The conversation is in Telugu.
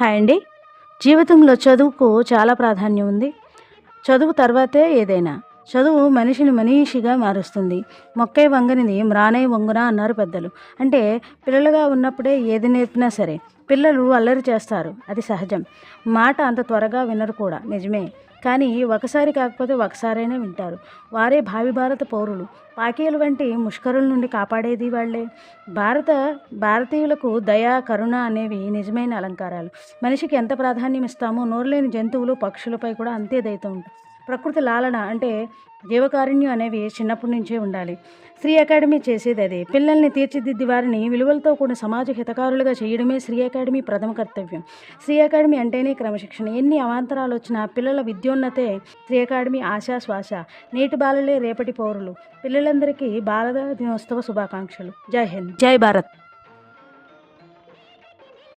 హాయ్ అండి. జీవితంలో చదువుకు చాలా ప్రాధాన్యం ఉంది. చదువు తర్వాతే ఏదైనా. చదువు మనిషిని మనీషిగా మారుస్తుంది. "మొక్కై వంగనిది మ్రానై వంగునా" అన్నారు పెద్దలు. అంటే పిల్లలుగా ఉన్నప్పుడే ఏది నేర్పినా సరే, పిల్లలు అల్లరి చేస్తారు. అది సహజం. మాట అంత త్వరగా వినరు కూడా. నిజమే. కానీ ఒకసారి కాకపోతే ఒకసారైనా వింటారు. వారే భావి భారత పౌరులు. పాకీయుల వంటి ముష్కరుల నుండి కాపాడేది వాళ్ళే. భారతీయులకు దయ, కరుణ అనేవి నిజమైన అలంకారాలు. మనిషికి ఎంత ప్రాధాన్యం ఇస్తామో నోరులేని జంతువులు, పక్షులపై కూడా అంతే దయతో ఉంటాం. ప్రకృతి లాలన అంటే జీవకారుణ్యం అనేవి చిన్నప్పటి నుంచే ఉండాలి. శ్రీ అకాడమీ చేసేది అదే. పిల్లల్ని తీర్చిదిద్ది వారిని విలువలతో కూడిన సమాజ హితకారులుగా చేయడమే శ్రీ అకాడమీ ప్రథమ కర్తవ్యం. శ్రీ అకాడమీ అంటేనే క్రమశిక్షణ. ఎన్ని అవాంతరాలు వచ్చినా పిల్లల విద్యోన్నతే శ్రీ అకాడమీ ఆశా శ్వాస. నేటి బాలలే రేపటి పౌరులు. పిల్లలందరికీ బాల దినోత్సవ శుభాకాంక్షలు. జై హింద్, జై భారత్.